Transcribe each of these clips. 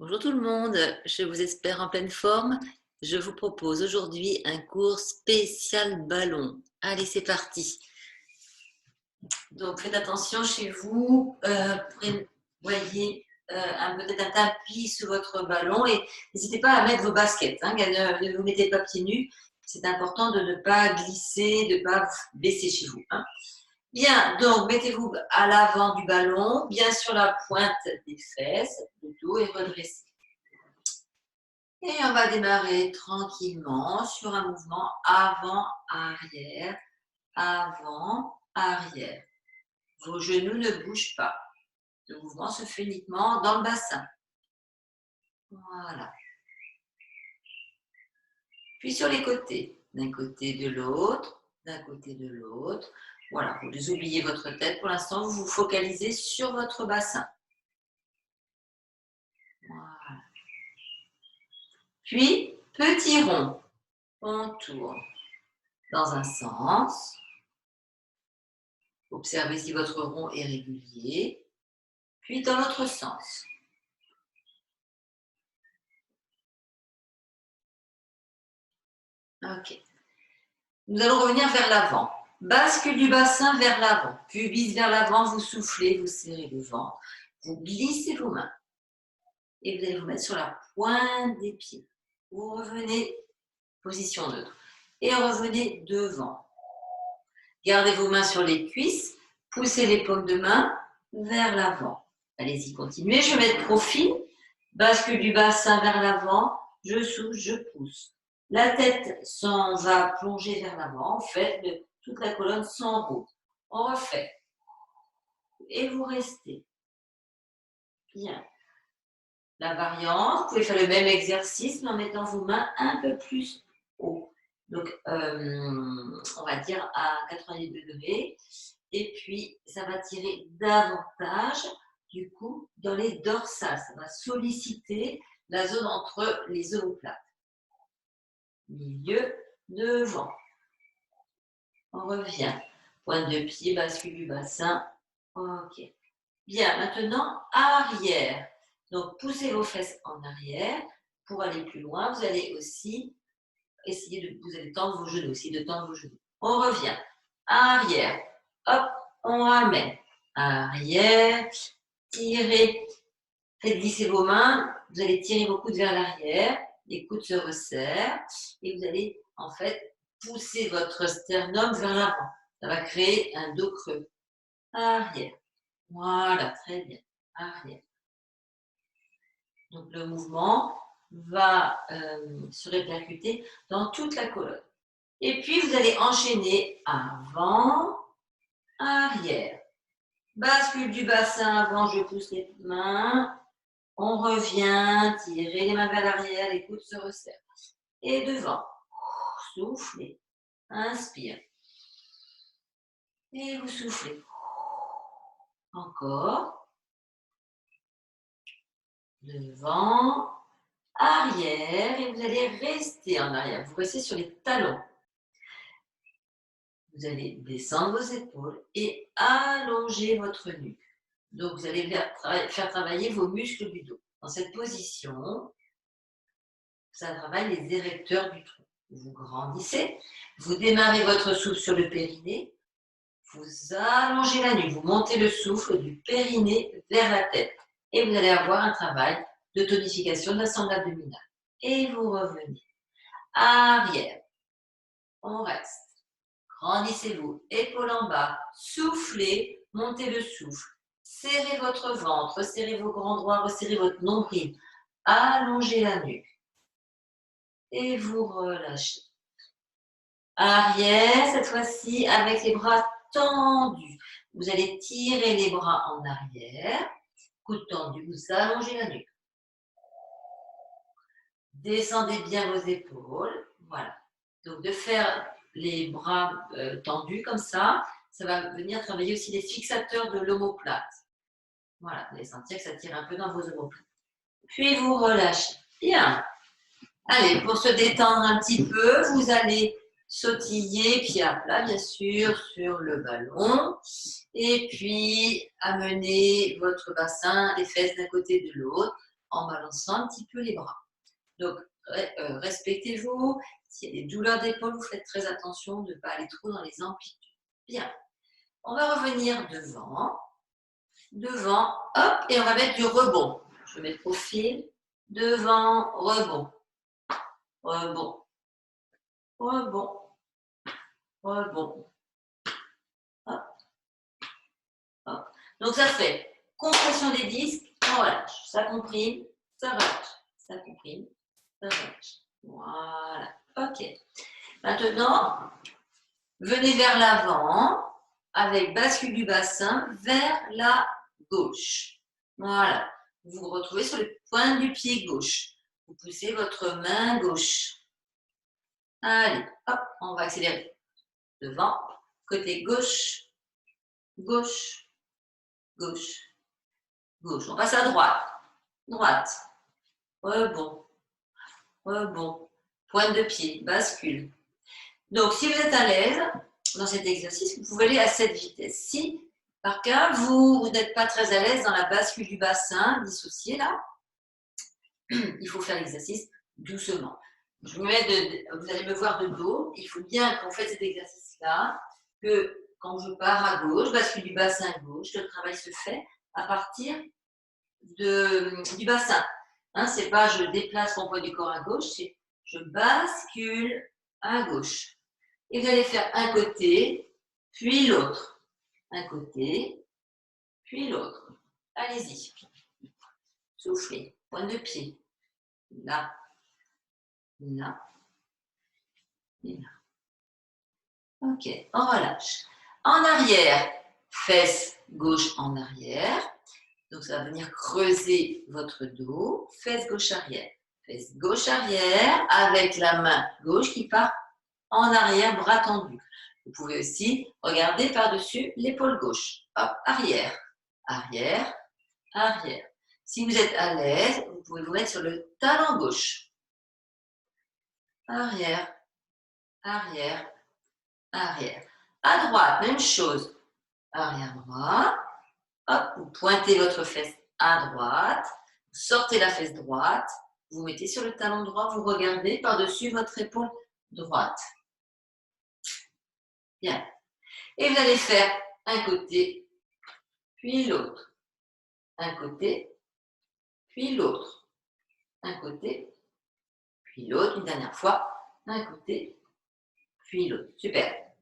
Bonjour tout le monde, je vous espère en pleine forme. Je vous propose aujourd'hui un cours spécial ballon. Allez, c'est parti. Donc faites attention chez vous, voyez peut-être un tapis sous votre ballon et n'hésitez pas à mettre vos baskets, hein, ne vous mettez pas pieds nus. C'est important de ne pas glisser, de ne pas baisser chez vous. Hein. Bien, donc mettez-vous à l'avant du ballon, bien sur la pointe des fesses, le dos est redressé. Et on va démarrer tranquillement sur un mouvement avant-arrière, avant-arrière. Vos genoux ne bougent pas. Le mouvement se fait uniquement dans le bassin. Voilà. Puis sur les côtés, d'un côté de l'autre, d'un côté de l'autre. Voilà, vous oubliez votre tête. Pour l'instant, vous vous focalisez sur votre bassin. Voilà. Puis, petit rond. On tourne dans un sens. Observez si votre rond est régulier. Puis dans l'autre sens. Ok. Nous allons revenir vers l'avant. Bascule du bassin vers l'avant. Pubis vers l'avant, vous soufflez, vous serrez le ventre. Vous glissez vos mains. Et vous allez vous mettre sur la pointe des pieds. Vous revenez, position neutre. Et revenez devant. Gardez vos mains sur les cuisses. Poussez les paumes de main vers l'avant. Allez-y, continuez. Je vais mettre profil. Bascule du bassin vers l'avant. Je souffle, je pousse. La tête s'en va plonger vers l'avant. En fait, toute la colonne s'enroule. On refait. Et vous restez. Bien. La variante, vous pouvez faire le même exercice, mais en mettant vos mains un peu plus haut. Donc, on va dire à 90 degrés. Et puis, ça va tirer davantage, du coup, dans les dorsales. Ça va solliciter la zone entre les omoplates. Milieu, devant. On revient. Pointe de pied, bascule du bassin. Ok. Bien, maintenant, arrière. Donc, poussez vos fesses en arrière. Pour aller plus loin, vous allez aussi essayer vous allez tendre vos genoux, essayer de tendre vos genoux. On revient. Arrière. Hop, on ramène. Arrière. Tirez. Faites glisser vos mains. Vous allez tirer vos coudes vers l'arrière. Les coudes se resserrent. Et vous allez, en fait, pousser votre sternum vers l'avant. Ça va créer un dos creux. Arrière. Voilà, très bien. Arrière. Donc le mouvement va se répercuter dans toute la colonne. Et puis vous allez enchaîner avant, arrière. Bascule du bassin avant, je pousse les mains. On revient, tirez les mains vers l'arrière, les coudes se resserrent. Et devant, soufflez, inspire. Et vous soufflez. Encore. Devant, arrière, et vous allez rester en arrière. Vous restez sur les talons. Vous allez descendre vos épaules et allonger votre nuque. Donc, vous allez faire travailler vos muscles du dos. Dans cette position, ça travaille les érecteurs du tronc. Vous grandissez, vous démarrez votre souffle sur le périnée, vous allongez la nuque, vous montez le souffle du périnée vers la tête. Et vous allez avoir un travail de tonification de la sangle abdominale. Et vous revenez. Arrière. On reste. Grandissez-vous, épaules en bas, soufflez, montez le souffle. Serrez votre ventre, resserrez vos grands droits, resserrez votre nombril. Allongez la nuque. Et vous relâchez. Arrière, cette fois-ci, avec les bras tendus. Vous allez tirer les bras en arrière. Coude tendu, vous allongez la nuque. Descendez bien vos épaules. Voilà. Donc, de faire les bras tendus comme ça va venir travailler aussi les fixateurs de l'omoplate. Voilà, vous allez sentir que ça tire un peu dans vos omoplates. Puis vous relâchez. Bien. Allez, pour se détendre un petit peu, vous allez sautiller, pied à plat, bien sûr, sur le ballon. Et puis, amener votre bassin, les fesses d'un côté de l'autre. en balançant un petit peu les bras. Donc, respectez-vous. S'il y a des douleurs d'épaule, vous faites très attention de ne pas aller trop dans les amplitudes. Bien. On va revenir devant, hop, et on va mettre du rebond. Je mets profil, devant, rebond, rebond, rebond, rebond. Hop, hop. Donc, ça fait compression des disques, on relâche. Ça comprime, ça relâche. Ça comprime, ça relâche. Voilà. OK. Maintenant, venez vers l'avant avec bascule du bassin vers la gauche. Voilà. Vous vous retrouvez sur le point du pied gauche. Vous poussez votre main gauche. Allez, hop, on va accélérer. Devant, côté gauche, gauche, gauche, gauche. On passe à droite, droite, rebond, rebond, pointe de pied, bascule. Donc, si vous êtes à l'aise dans cet exercice, vous pouvez aller à cette vitesse. Si, par cas, vous n'êtes pas très à l'aise dans la bascule du bassin, dissocié là, il faut faire l'exercice doucement. Vous allez me voir de dos. Il faut bien qu'on fasse cet exercice-là, que quand je pars à gauche, bascule du bassin à gauche, le travail se fait à partir du bassin. Hein, c'est pas je déplace mon poids du corps à gauche, c'est je bascule à gauche. Et vous allez faire un côté, puis l'autre. Un côté, puis l'autre. Allez-y. Soufflez. Pointe de pied. Là. Là. Et là. OK. On relâche. En arrière, fesse gauche en arrière. Donc, ça va venir creuser votre dos. Fesse gauche arrière. Fesse gauche arrière avec la main gauche qui part en arrière, bras tendu. Vous pouvez aussi regarder par-dessus l'épaule gauche. Hop, arrière, arrière, arrière. Si vous êtes à l'aise, vous pouvez vous mettre sur le talon gauche. Arrière, arrière, arrière. À droite, même chose. Arrière droit. Hop, vous pointez votre fesse à droite. Vous sortez la fesse droite. Vous mettez sur le talon droit. Vous regardez par-dessus votre épaule droite. Bien. Et vous allez faire un côté, puis l'autre. Un côté, puis l'autre. Un côté, puis l'autre. Une dernière fois. Un côté, puis l'autre. Super.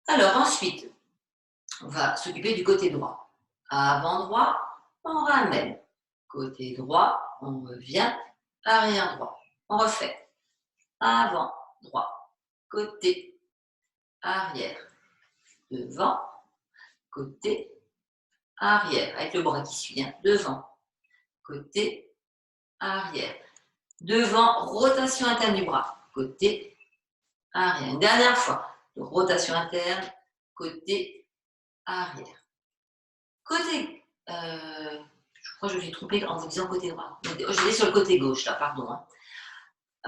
Alors ensuite, on va s'occuper du côté droit. Avant droit, on ramène. Côté droit, on revient. Arrière droit. On refait. Avant droit. Côté, arrière. Devant, côté, arrière. Avec le bras qui suit. Hein. Devant, côté, arrière. Devant, rotation interne du bras. Côté, arrière. Une dernière fois. Rotation interne, côté, arrière. Côté, je crois que je me suis trompée en vous disant côté droit. Je vais sur le côté gauche, là, pardon. Hein.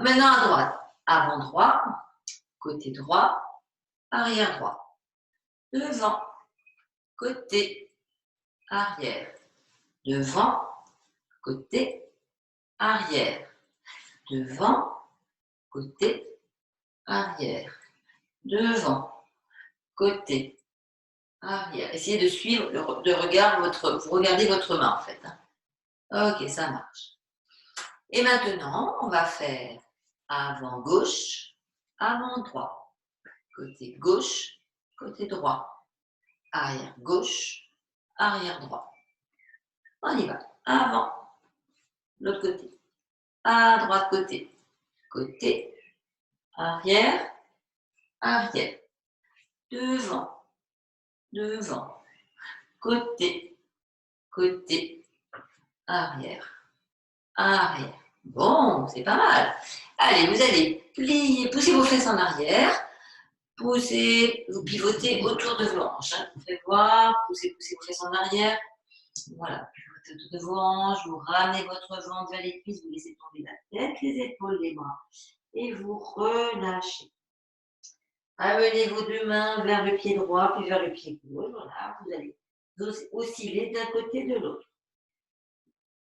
Maintenant à droite. Avant droit, côté droit, arrière droit. Devant, côté, arrière. Devant, côté, arrière. Devant, côté, arrière. Devant, côté, arrière. Essayez de suivre de regard vous regardez votre main en fait. Hein. Ok, ça marche. Et maintenant, on va faire avant gauche, avant droit. Côté gauche, côté droit. Arrière gauche, arrière droit. On y va. Avant, l'autre côté. À droite côté. Côté, arrière, arrière. Devant, devant. Côté, côté, arrière, arrière. Bon, c'est pas mal. Allez, vous allez plier, pousser vos fesses en arrière. Poussez, vous pivotez autour de vos hanches. Hein. Vous faites voir, poussez vos fesses en arrière. Voilà, pivotez autour de vos hanches. Vous ramenez votre ventre vers les cuisses. Vous laissez tomber la tête, les épaules, les bras. Et vous relâchez. Amenez vos deux mains vers le pied droit, puis vers le pied gauche. Voilà, vous allez osciller d'un côté de l'autre.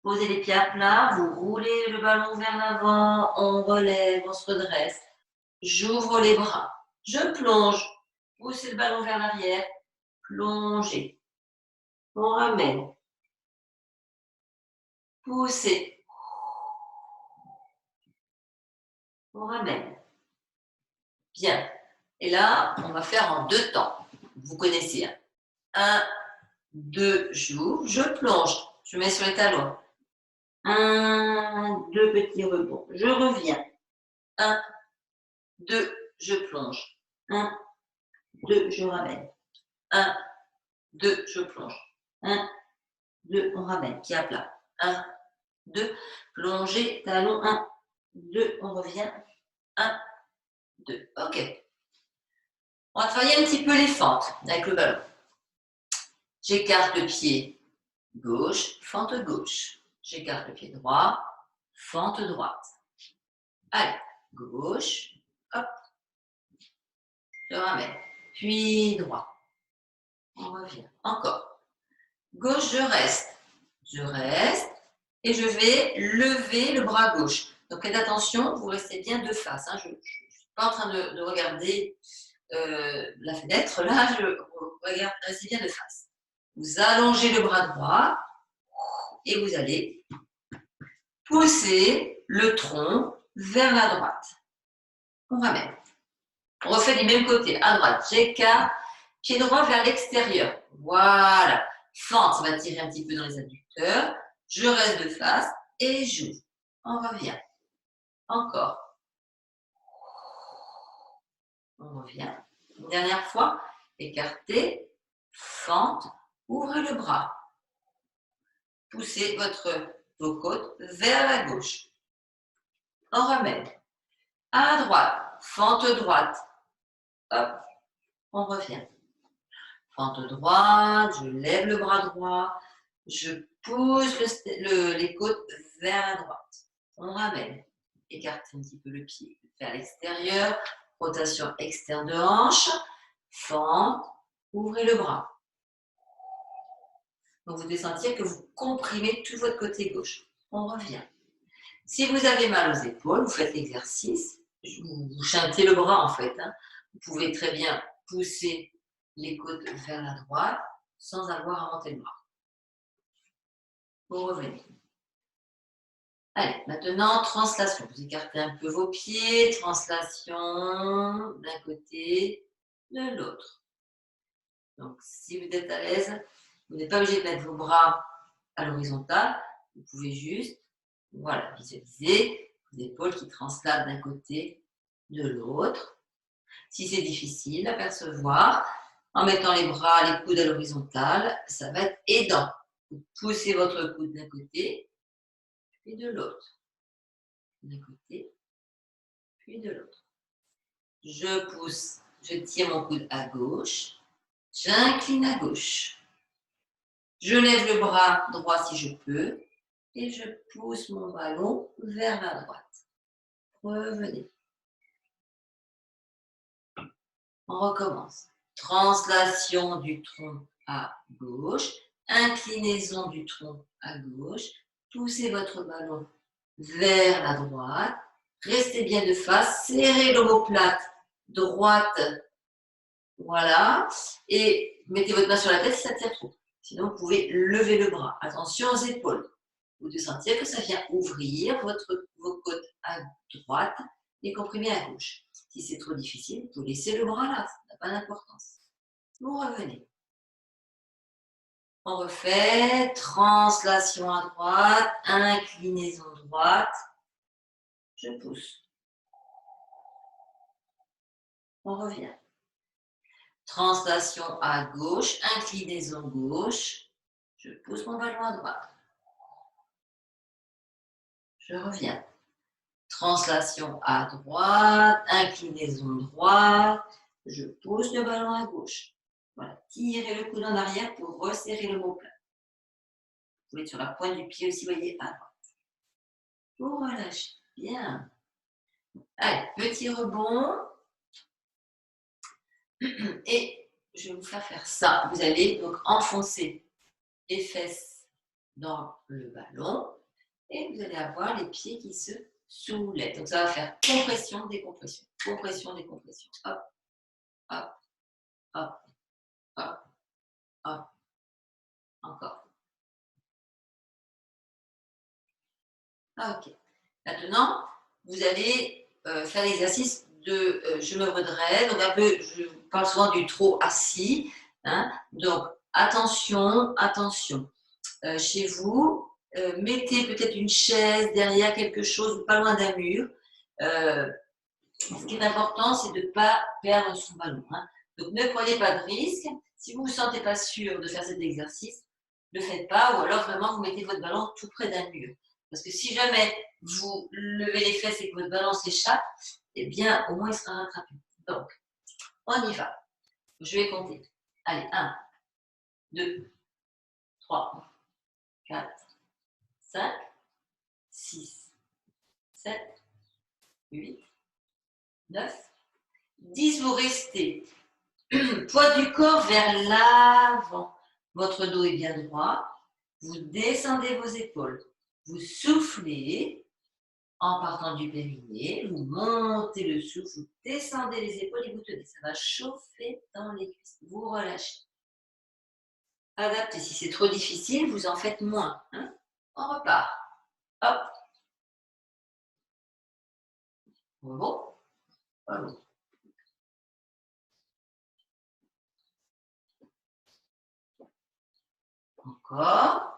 Posez les pieds à plat, vous roulez le ballon vers l'avant, on relève, on se redresse. J'ouvre les bras, je plonge, poussez le ballon vers l'arrière, plongez. On ramène, poussez, on ramène. Bien. Et là, on va faire en 2 temps. Vous connaissez. 1, 2, j'ouvre, je plonge, je mets sur les talons. 1, 2 petits rebonds, je reviens. 1, 2, je plonge. 1, 2, je ramène. 1, 2, je plonge. 1, 2, on ramène, pied à plat. 1, 2, plongez, talon, 1, 2, on revient. 1, 2, ok. On va travailler un petit peu les fentes avec le ballon. J'écarte le pied gauche, fente gauche. J'écarte le pied droit, fente droite. Allez, gauche, hop, je ramène. Puis droit. On revient. Encore. Gauche, je reste. Je reste et je vais lever le bras gauche. Donc faites attention, vous restez bien de face. Hein. Je ne suis pas en train de regarder la fenêtre. Là, je regarde, restez bien de face. Vous allongez le bras droit et vous allez pousser le tronc vers la droite. On ramène. On refait du même côté, à droite. J'écarte, pied droit vers l'extérieur. Voilà. Fente, ça va tirer un petit peu dans les adducteurs. Je reste de face et j'ouvre. On revient. Encore. On revient. Une dernière fois. Écartez, fente, ouvrez le bras. Poussez vos côtes vers la gauche. On ramène. À droite, fente droite. Hop, on revient. Fente droite, je lève le bras droit, je pousse les côtes vers la droite. On ramène. Écartez un petit peu le pied vers l'extérieur. Rotation externe de hanche. Fente, ouvrez le bras. Donc vous devez sentir que vous comprimez tout votre côté gauche. On revient. Si vous avez mal aux épaules, vous faites l'exercice. Vous chantez le bras en fait. Hein. Vous pouvez très bien pousser les côtes vers la droite sans avoir à monter le bras. Vous revenez. Allez, maintenant, translation. Vous écartez un peu vos pieds. Translation d'un côté, de l'autre. Donc, si vous êtes à l'aise, vous n'êtes pas obligé de mettre vos bras à l'horizontale. Vous pouvez juste, voilà, visualiser les épaules qui translatent d'un côté, de l'autre. Si c'est difficile à percevoir, en mettant les bras, les coudes à l'horizontale, ça va être aidant. Vous poussez votre coude d'un côté, puis de l'autre. D'un côté, puis de l'autre. Je pousse, je tire mon coude à gauche, j'incline à gauche. Je lève le bras droit si je peux, et je pousse mon ballon vers la droite. Revenez. On recommence. Translation du tronc à gauche, inclinaison du tronc à gauche, poussez votre ballon vers la droite, restez bien de face, serrez l'omoplate droite, voilà, et mettez votre main sur la tête si ça tire trop. Sinon, vous pouvez lever le bras. Attention aux épaules. Vous devez sentir que ça vient ouvrir vos côtes à droite et comprimer à gauche. Si c'est trop difficile, vous laissez le bras là, ça n'a pas d'importance. Vous revenez. On refait, translation à droite, inclinaison droite, je pousse. On revient. Translation à gauche, inclinaison gauche, je pousse mon ballon à droite. Je reviens. Translation à droite, inclinaison droite, je pousse le ballon à gauche. Voilà, tirez le coude en arrière pour resserrer l'omoplate. Vous pouvez être sur la pointe du pied aussi, voyez, à droite. Vous relâchez, bien. Allez, petit rebond. Et je vais vous faire ça. Vous allez donc enfoncer les fesses dans le ballon. Et vous allez avoir les pieds qui se soulèvent. Donc, ça va faire compression, décompression. Compression, décompression. Hop, hop, hop, hop, hop. Encore. Ok. Maintenant, vous allez faire l'exercice de je me redresse. Donc, un peu, je parle souvent du trop assis. Hein. Donc, attention, attention. Chez vous, mettez peut-être une chaise derrière quelque chose, pas loin d'un mur. Ce qui est important, c'est de ne pas perdre son ballon. Hein. Donc, ne prenez pas de risque. Si vous ne vous sentez pas sûr de faire cet exercice, ne le faites pas, ou alors vraiment vous mettez votre ballon tout près d'un mur. Parce que si jamais vous levez les fesses et que votre ballon s'échappe, eh bien, au moins il sera rattrapé. Donc, on y va. Je vais compter. Allez, 1, 2, 3, 4, 5, 6, 7, 8, 9, 10. Vous restez. Poids du corps vers l'avant. Votre dos est bien droit. Vous descendez vos épaules. Vous soufflez en partant du périnée. Vous montez le souffle. Vous descendez les épaules et vous tenez. Ça va chauffer dans les cuisses. Vous relâchez. Adaptez. Si c'est trop difficile, vous en faites moins. Hein. On repart. Hop. Bon. Bon. Encore.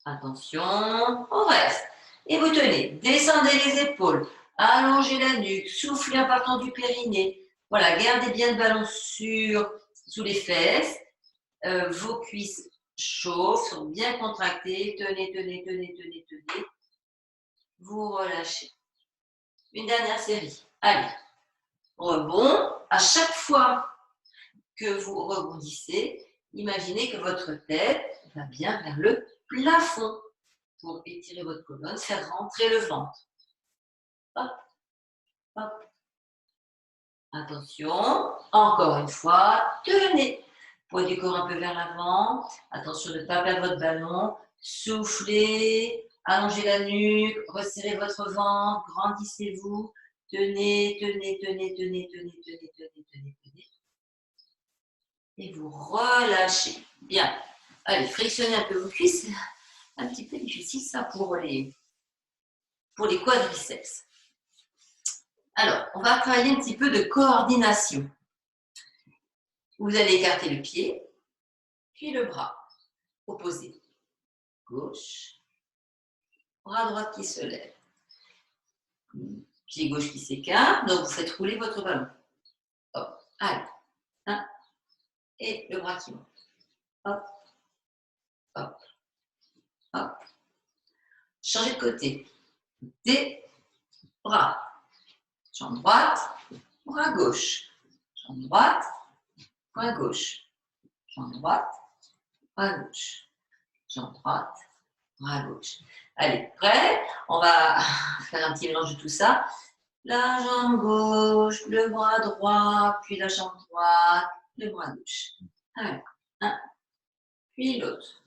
Attention, on reste. Et vous tenez. Descendez les épaules. Allongez la nuque. Soufflez en partant du périnée. Voilà, gardez bien le ballon sous les fesses. Vos cuisses chauffent, sont bien contractées. Tenez, tenez, tenez, tenez, tenez. Vous relâchez. Une dernière série. Allez. Rebond. À chaque fois que vous rebondissez, imaginez que votre tête va bien vers le plafond pour étirer votre colonne, faire rentrer le ventre. Hop, hop. Attention, encore une fois, tenez. Poids du corps un peu vers l'avant. Attention de ne pas perdre votre ballon. Soufflez, allongez la nuque, resserrez votre ventre, grandissez-vous. Tenez, tenez, tenez, tenez, tenez, tenez, tenez, tenez, tenez. Et vous relâchez. Bien. Allez, frictionnez un peu vos cuisses. Un petit peu difficile ça pour les quadriceps. Alors, on va travailler un petit peu de coordination. Vous allez écarter le pied, puis le bras opposé. Gauche, bras droit qui se lève. Pied gauche qui s'écarte, donc vous faites rouler votre ballon. Hop, allez. 1, et le bras qui monte. Hop, hop, hop. Changez de côté. Des bras. Jambe droite, bras gauche. Jambe droite, bras gauche. Jambe droite, bras gauche. Jambe droite, bras gauche. Allez, prêt? On va faire un petit mélange de tout ça. La jambe gauche, le bras droit, puis la jambe droite, le bras gauche. Allez, un, puis l'autre.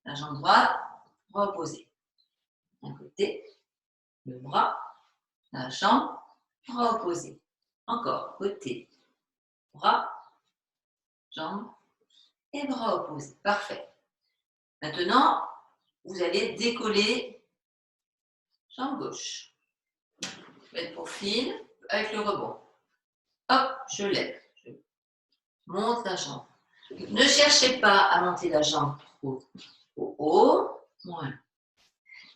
La jambe droite, bras opposé. Un côté, le bras, la jambe, bras opposé. Encore, côté, bras, jambe et bras opposés. Parfait. Maintenant, vous allez décoller jambe gauche. Faites profil avec le rebond. Hop, je lève. Je monte la jambe. Ne cherchez pas à monter la jambe trop haut. Voilà.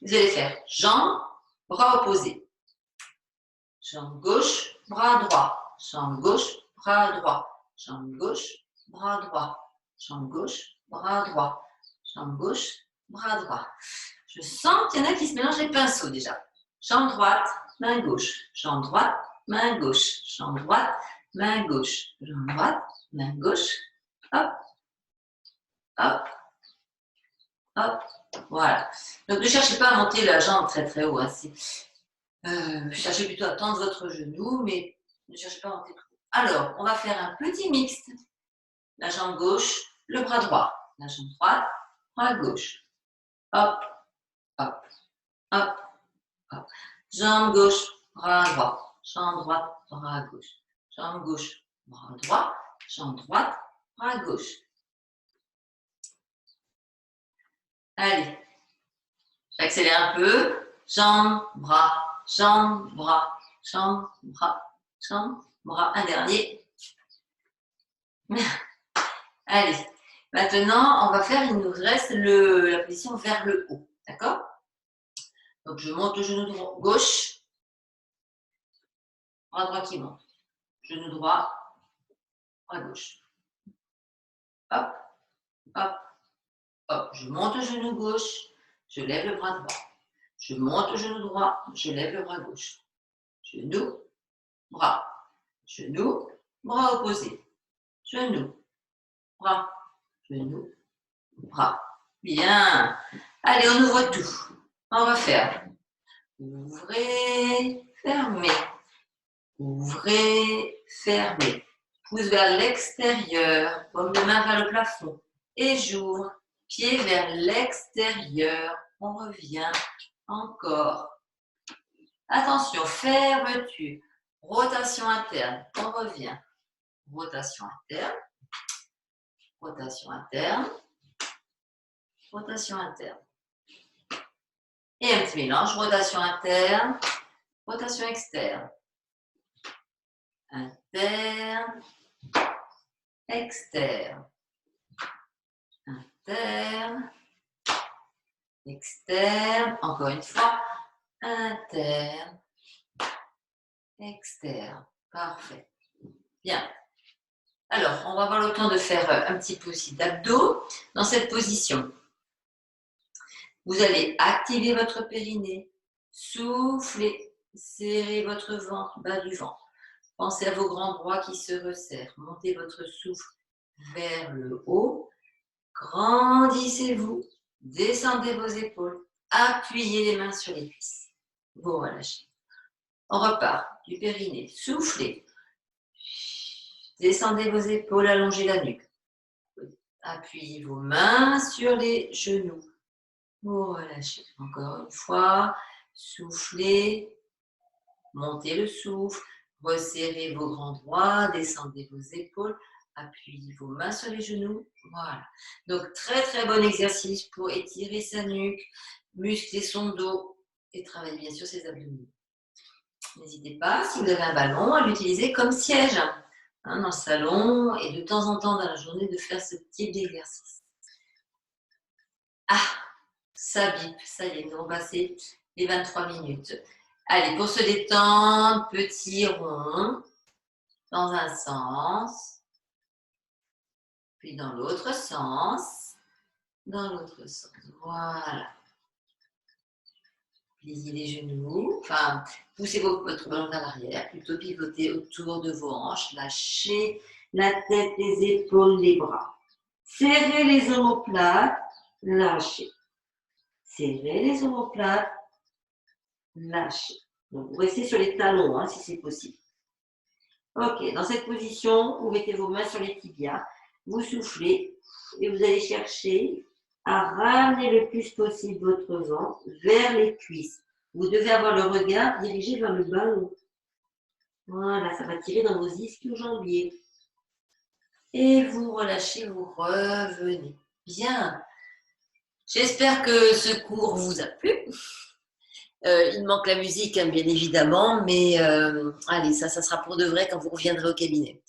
Vous allez faire jambe, bras opposés. Jambe gauche, bras droit. Jambe gauche, bras droit. Jambe gauche, bras droit. Jambe gauche, bras droit. Jambe gauche, bras droit. Je sens qu'il y en a qui se mélangent les pinceaux déjà. Jambe droite, main gauche. Jambe droite, main gauche. Jambe droite, main gauche. Jambe droite, main gauche. Hop, hop, hop. Voilà. Donc ne cherchez pas à monter la jambe très très haut. Hein. Cherchez plutôt à tendre votre genou, mais ne cherchez pas à monter trop haut. Alors, on va faire un petit mixte. La jambe gauche, le bras droit. La jambe droite, bras gauche. Hop, hop, hop, hop. Jambe gauche, bras droit. Jambe droite, bras gauche. Jambe gauche, bras droit. Jambe droite, bras gauche. Allez, j'accélère un peu. Jambes, bras, jambes, bras, jambes, bras, jambes, bras. Un dernier. Allez, maintenant, on va faire, il nous reste la position vers le haut. D'accord? Donc, je monte le genou droit, gauche, bras droit qui monte. Genou droit, bras gauche. Hop, hop, hop. Je monte le genou gauche, je lève le bras droit. Je monte le genou droit, je lève le bras gauche. Genou, bras. Genou, bras opposé. Genou, bras, genou, bras. Bien. Allez, on ouvre tout. On va faire. Ouvrez, fermez. Ouvrez, fermez. Pouce vers l'extérieur, paume de main vers le plafond. Et j'ouvre. Pied vers l'extérieur. On revient. Encore. Attention, fermeture. Rotation interne. On revient. Rotation interne. Rotation interne. Rotation interne. Et un petit mélange. Rotation interne. Rotation externe. Interne. Externe. Interne. Externe. Encore une fois. Interne. Externe. Parfait. Bien. Alors, on va avoir le temps de faire un petit peu aussi d'abdos dans cette position. Vous allez activer votre périnée, souffler, serrer votre ventre, bas du ventre. Pensez à vos grands bras qui se resserrent. Montez votre souffle vers le haut. Grandissez-vous, descendez vos épaules, appuyez les mains sur les cuisses. Vous relâchez. On repart du périnée, soufflez. Descendez vos épaules, allongez la nuque. Appuyez vos mains sur les genoux. Vous relâchez. Encore une fois, soufflez, montez le souffle, resserrez vos grands bras, descendez vos épaules, appuyez vos mains sur les genoux. Voilà. Donc, très très bon exercice pour étirer sa nuque, muscler son dos et travailler bien sûr ses abdominaux. N'hésitez pas, si vous avez un ballon, à l'utiliser comme siège dans le salon et de temps en temps dans la journée de faire ce type d'exercice. Ah, ça bip, ça y est, nous avons passé les 23 minutes. Allez, pour se détendre, petit rond dans un sens, puis dans l'autre sens, Voilà. Pliez les genoux, enfin, poussez votre ballon vers l'arrière, plutôt pivotez autour de vos hanches, lâchez la tête, les épaules, les bras. Serrez les omoplates, lâchez. Serrez les omoplates, lâchez. Donc, vous restez sur les talons, si c'est possible. Ok, dans cette position, vous mettez vos mains sur les tibias, vous soufflez et vous allez chercher à ramener le plus possible votre ventre vers les cuisses. Vous devez avoir le regard dirigé vers le ballon. Voilà, ça va tirer dans vos ischio-jambiers. Et vous relâchez, vous revenez. Bien. J'espère que ce cours vous a plu. Il manque la musique, bien évidemment, mais allez, ça sera pour de vrai quand vous reviendrez au cabinet.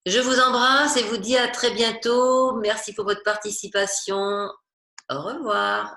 Je vous embrasse et vous dis à très bientôt. Merci pour votre participation. Au revoir.